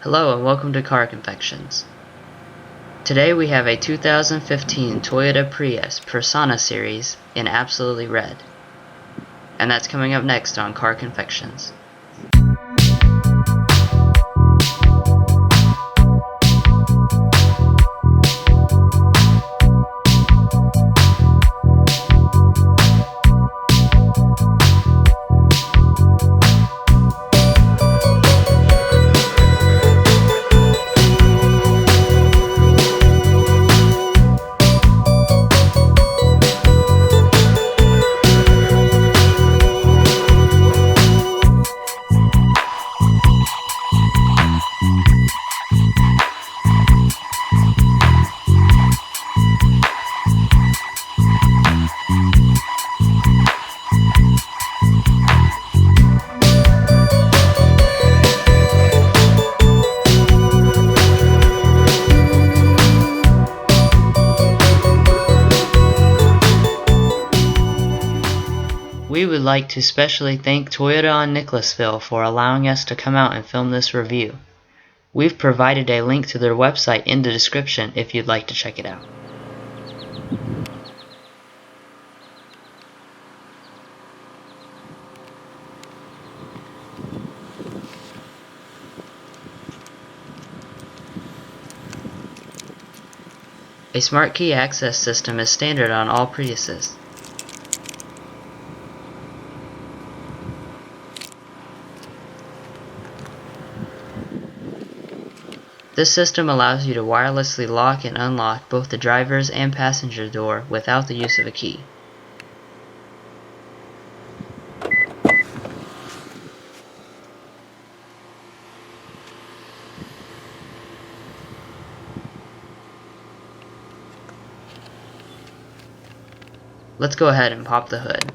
Hello and welcome to CarConfections. Today we have a 2015 Toyota Prius Persona Series in absolutely red. And that's coming up next on CarConfections. We would like to specially thank Toyota On Nicholasville for allowing us to come out and film this review. We've provided a link to their website in the description if you'd like to check it out. A Smartkey access system is standard on all Priuses. This system allows you to wirelessly lock and unlock both the driver's and passenger door without the use of a key. Let's go ahead and pop the hood.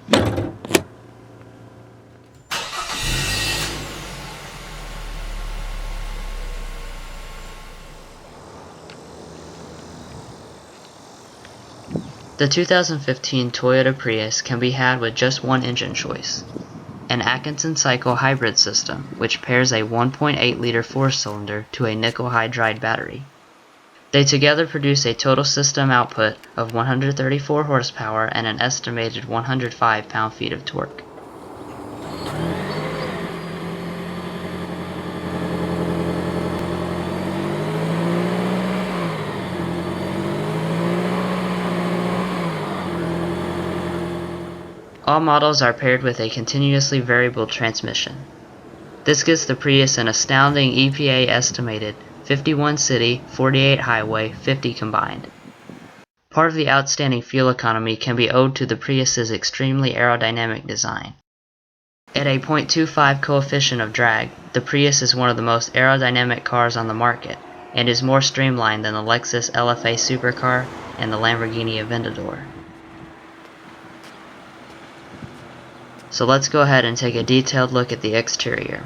The 2015 Toyota Prius can be had with just one engine choice, an Atkinson cycle hybrid system which pairs a 1.8-liter 4-cylinder to a nickel hydride battery. They together produce a total system output of 134 horsepower and an estimated 105 pound-feet of torque. All models are paired with a continuously variable transmission. This gives the Prius an astounding EPA estimated 51 city, 48 highway, 50 combined. Part of the outstanding fuel economy can be owed to the Prius's extremely aerodynamic design. At a 0.25 coefficient of drag, the Prius is one of the most aerodynamic cars on the market and is more streamlined than the Lexus LFA supercar and the Lamborghini Aventador. So let's go ahead and take a detailed look at the exterior.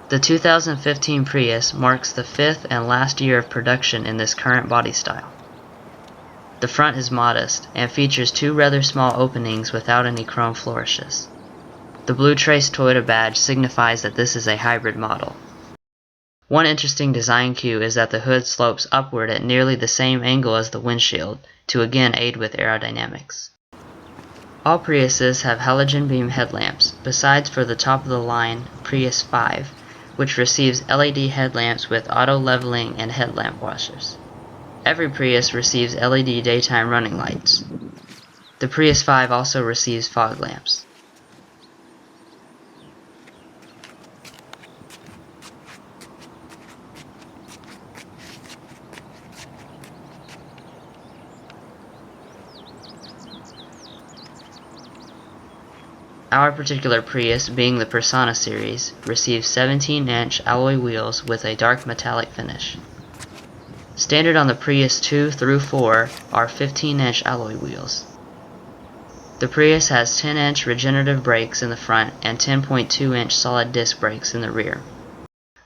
The 2015 Prius marks the 5th and last year of production in this current body style. The front is modest and features two rather small openings without any chrome flourishes. The blue trace Toyota badge signifies that this is a hybrid model. One interesting design cue is that the hood slopes upward at nearly the same angle as the windshield to again aid with aerodynamics. All Priuses have halogen beam headlamps, besides for the top of the line Prius 5, which receives LED headlamps with auto leveling and headlamp washers. Every Prius receives LED daytime running lights. The Prius 5 also receives fog lamps. Our particular Prius, being the Persona Series, receives 17-inch alloy wheels with a dark metallic finish. Standard on the Prius 2 through 4 are 15-inch alloy wheels. The Prius has 10-inch regenerative brakes in the front and 10.2-inch solid disc brakes in the rear.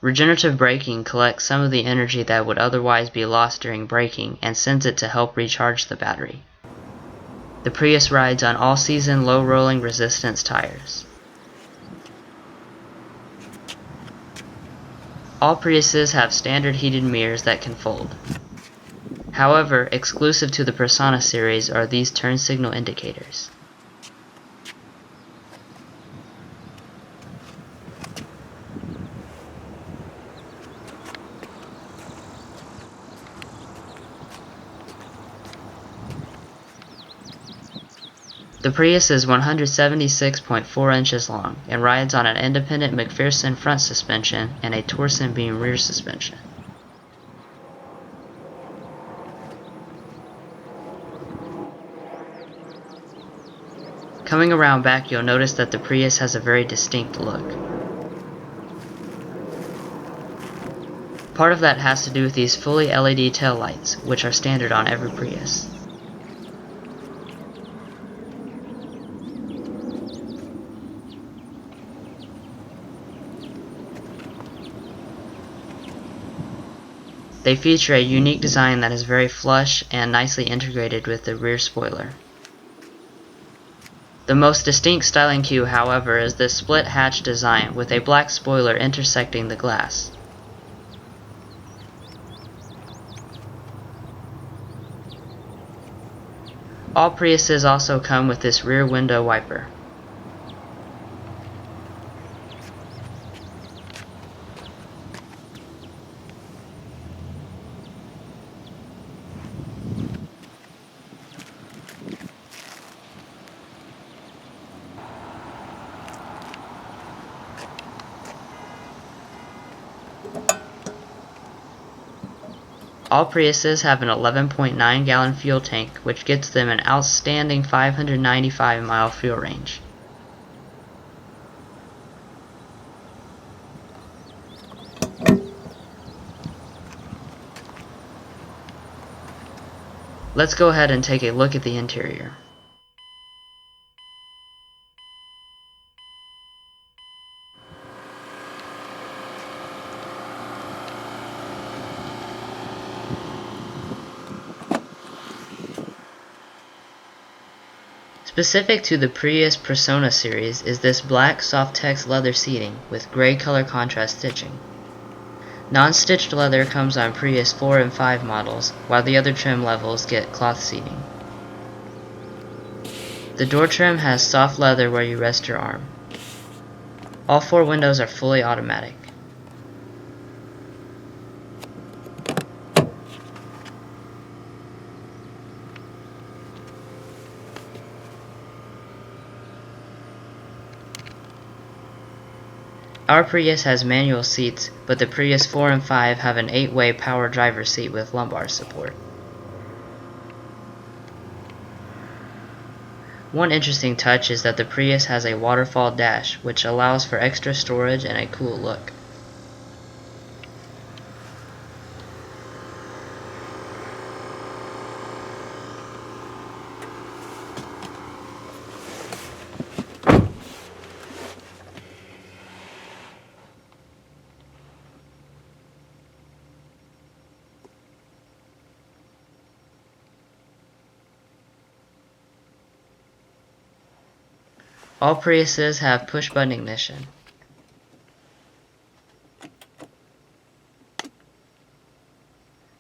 Regenerative braking collects some of the energy that would otherwise be lost during braking and sends it to help recharge the battery. The Prius rides on all-season low rolling resistance tires. All Priuses have standard heated mirrors that can fold. However, exclusive to the Persona series are these turn signal indicators. The Prius is 176.4 inches long and rides on an independent McPherson front suspension and a torsion beam rear suspension. Coming around back, you'll notice that the Prius has a very distinct look. Part of that has to do with these fully LED taillights, which are standard on every Prius. They feature a unique design that is very flush and nicely integrated with the rear spoiler. The most distinct styling cue, however, is this split hatch design with a black spoiler intersecting the glass. All Priuses also come with this rear window wiper. All Priuses have an 11.9 gallon fuel tank, which gets them an outstanding 595 mile fuel range. Let's go ahead and take a look at the interior. Specific to the Prius Persona series is this black soft-tex leather seating with gray color contrast stitching. Non-stitched leather comes on Prius 4 and 5 models, while the other trim levels get cloth seating. The door trim has soft leather where you rest your arm. All 4 windows are fully automatic. Our Prius has manual seats, but the Prius 4 and 5 have an 8-way power driver seat with lumbar support. One interesting touch is that the Prius has a waterfall dash, which allows for extra storage and a cool look. All Priuses have push-button ignition.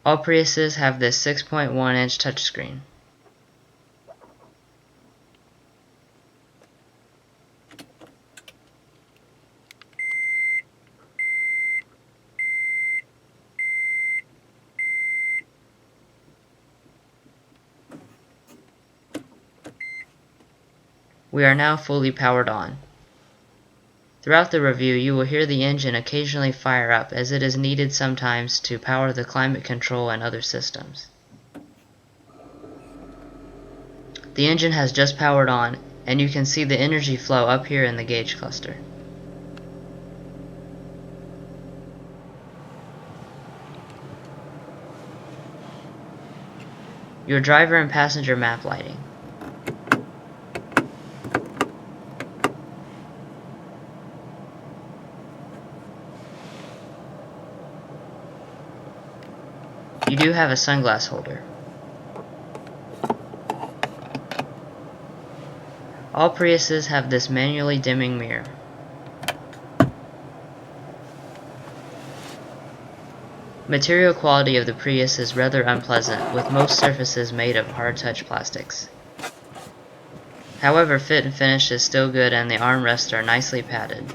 All Priuses have this 6.1-inch touchscreen. We are now fully powered on. Throughout the review, you will hear the engine occasionally fire up as it is needed sometimes to power the climate control and other systems. The engine has just powered on, and you can see the energy flow up here in the gauge cluster. Your driver and passenger map lighting. You do have a sunglass holder. All Priuses have this manually dimming mirror. Material quality of the Prius is rather unpleasant, with most surfaces made of hard-touch plastics. However, fit and finish is still good and the armrests are nicely padded.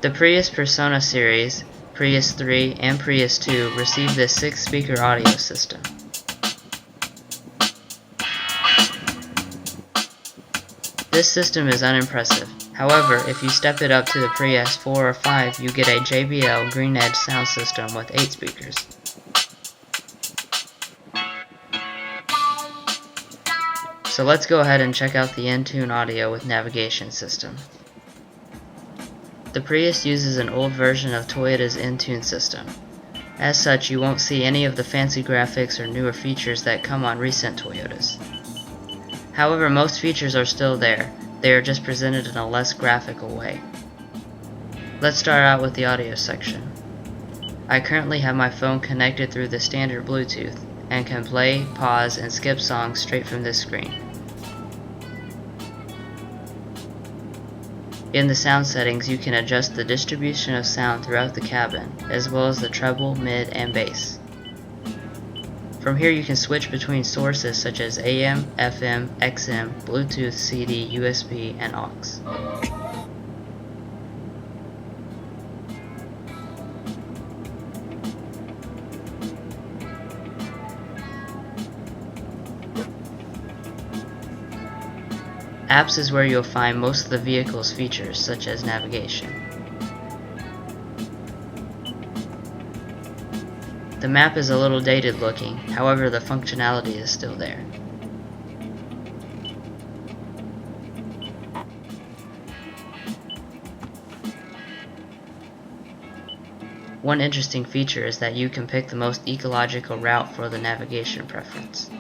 The Prius Persona Series, Prius Three, and Prius Two received this 6-speaker audio system. This system is unimpressive. However, if you step it up to the Prius Four or Five, you get a JBL Green Edge sound system with 8 speakers. So let's go ahead and check out the InTune audio with navigation system. The Prius uses an old version of Toyota's InTune system. As such, you won't see any of the fancy graphics or newer features that come on recent Toyotas. However, most features are still there. They are just presented in a less graphical way. Let's start out with the audio section. I currently have my phone connected through the standard Bluetooth and can play, pause, and skip songs straight from this screen. In the sound settings, you can adjust the distribution of sound throughout the cabin, as well as the treble, mid, and bass. From here you can switch between sources such as AM, FM, XM, Bluetooth, CD, USB, and aux. Apps is where you'll find most of the vehicle's features, such as navigation. The map is a little dated looking, however the functionality is still there. One interesting feature is that you can pick the most ecological route for the navigation preference.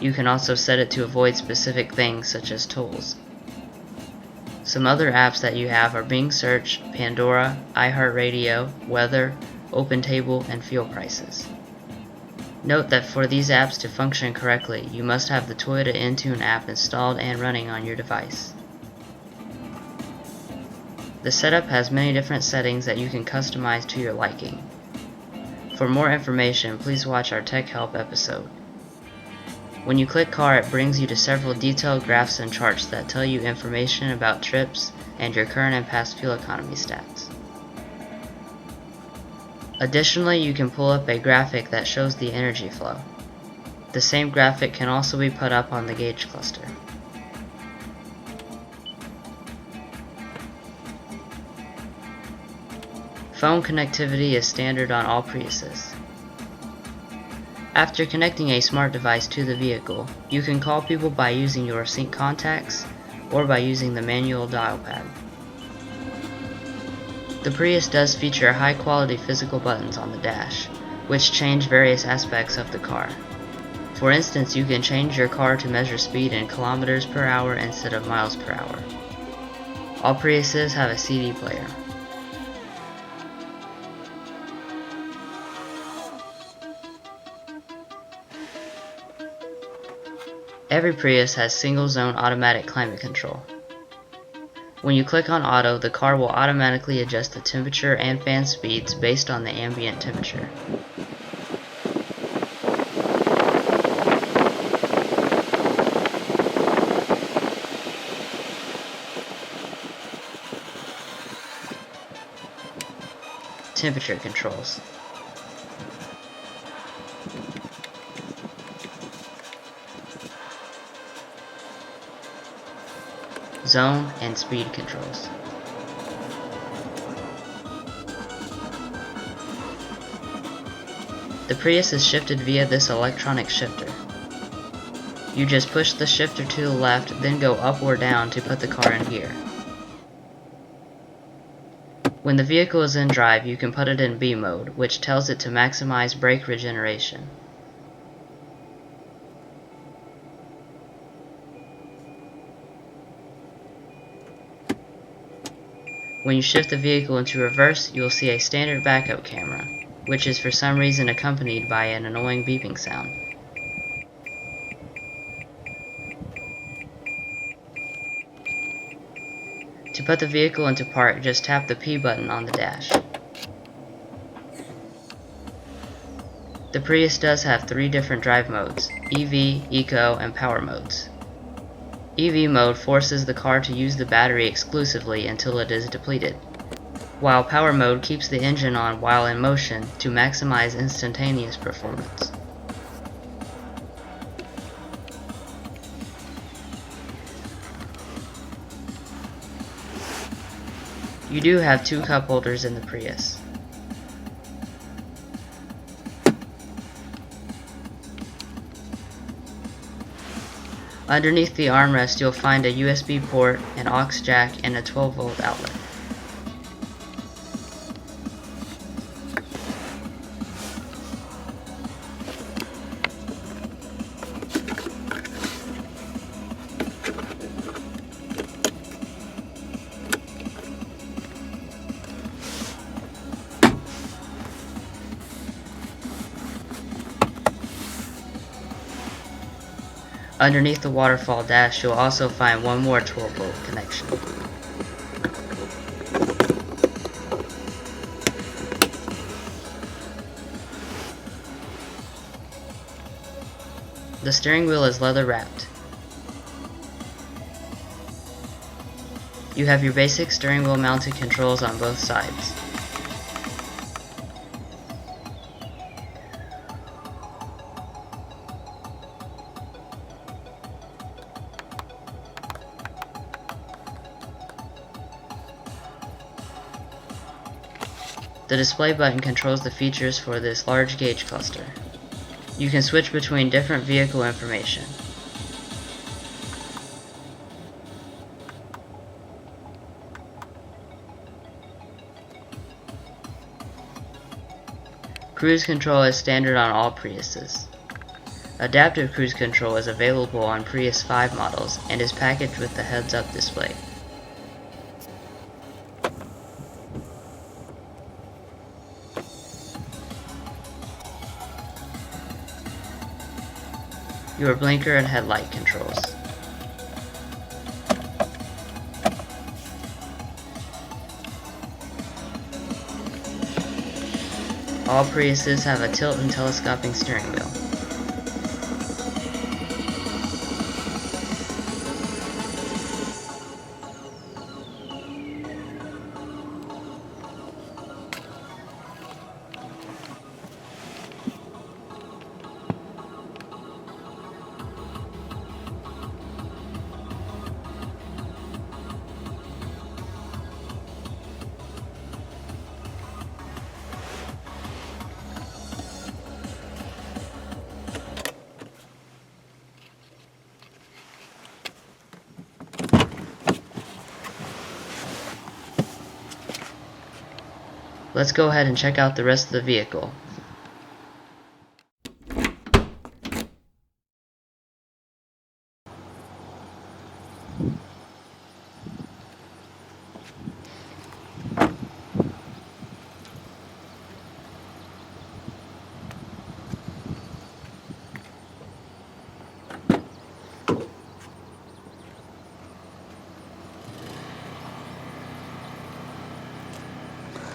You can also set it to avoid specific things such as tolls. Some other apps that you have are Bing Search, Pandora, iHeartRadio, Weather, OpenTable, and fuel prices. Note that for these apps to function correctly, you must have the Toyota InTune app installed and running on your device. The setup has many different settings that you can customize to your liking. For more information, please watch our Tech Help episode. When you click Car, it brings you to several detailed graphs and charts that tell you information about trips and your current and past fuel economy stats. Additionally, you can pull up a graphic that shows the energy flow. The same graphic can also be put up on the gauge cluster. Phone connectivity is standard on all Priuses. After connecting a smart device to the vehicle, you can call people by using your sync contacts or by using the manual dial pad. The Prius does feature high quality physical buttons on the dash, which change various aspects of the car. For instance, you can change your car to measure speed in kilometers per hour instead of miles per hour. All Priuses have a CD player. Every Prius has single-zone automatic climate control. When you click on Auto, the car will automatically adjust the temperature and fan speeds based on the ambient temperature. Temperature controls. Zone and speed controls. The Prius is shifted via this electronic shifter. You just push the shifter to the left, then go up or down to put the car in gear. When the vehicle is in drive, you can put it in B mode, which tells it to maximize brake regeneration. When you shift the vehicle into reverse, you will see a standard backup camera, which is for some reason accompanied by an annoying beeping sound. To put the vehicle into park, just tap the P button on the dash. The Prius does have 3 different drive modes: EV, Eco, and Power modes. EV mode forces the car to use the battery exclusively until it is depleted, while Power mode keeps the engine on while in motion to maximize instantaneous performance. You do have 2 cup holders in the Prius. Underneath the armrest, you'll find a USB port, an aux jack, and a 12-volt outlet. Underneath the waterfall dash, you'll also find one more 12-volt connection. The steering wheel is leather wrapped. You have your basic steering wheel mounted controls on both sides. The display button controls the features for this large gauge cluster. You can switch between different vehicle information. Cruise control is standard on all Priuses. Adaptive cruise control is available on Prius 5 models and is packaged with the heads-up display. Your blinker and headlight controls. All Priuses have a tilt and telescoping steering wheel. Let's go ahead and check out the rest of the vehicle.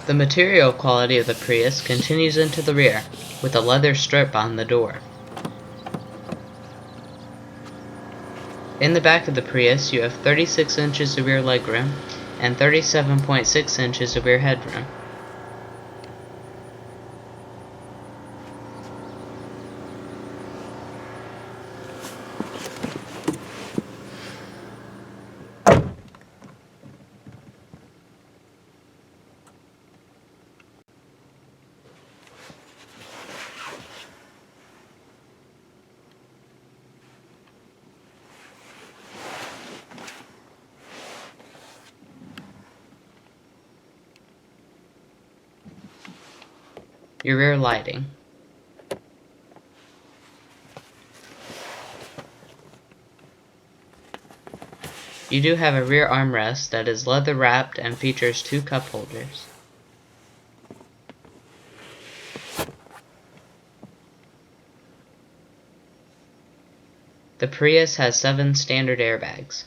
The material quality of the Prius continues into the rear, with a leather strip on the door. In the back of the Prius, you have 36 inches of rear legroom and 37.6 inches of rear headroom. Your rear lighting. You do have a rear armrest that is leather wrapped and features 2 cup holders. The Prius has 7 standard airbags.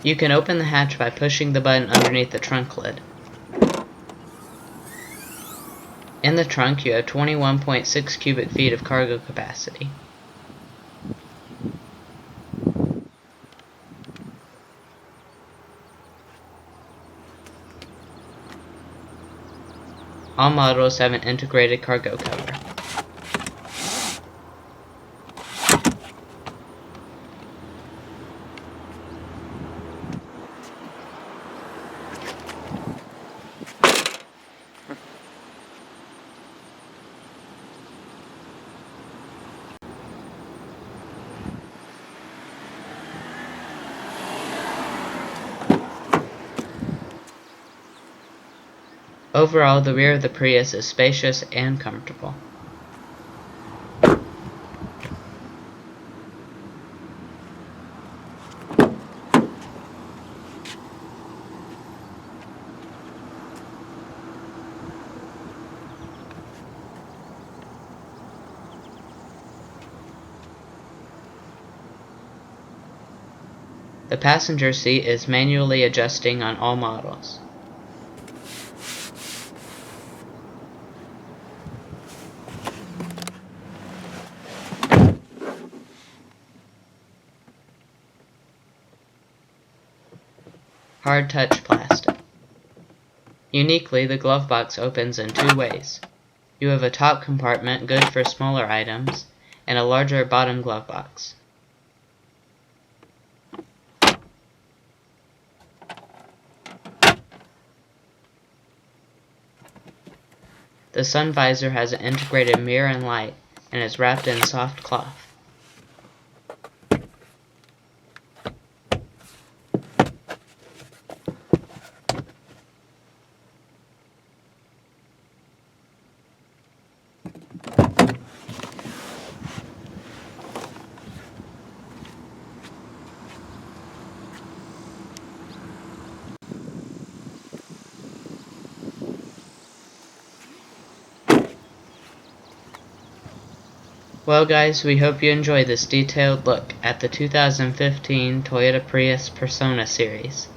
You can open the hatch by pushing the button underneath the trunk lid. In the trunk, you have 21.6 cubic feet of cargo capacity. All models have an integrated cargo cover. Overall, the rear of the Prius is spacious and comfortable. The passenger seat is manually adjusting on all models. Hard touch plastic. Uniquely, the glove box opens in 2 ways. You have a top compartment good for smaller items, and a larger bottom glove box. The sun visor has an integrated mirror and light, and is wrapped in soft cloth. Well guys, we hope you enjoyed this detailed look at the 2015 Toyota Prius Persona Series.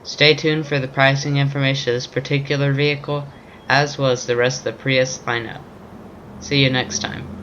Stay tuned for the pricing information of this particular vehicle, as well as the rest of the Prius lineup. See you next time.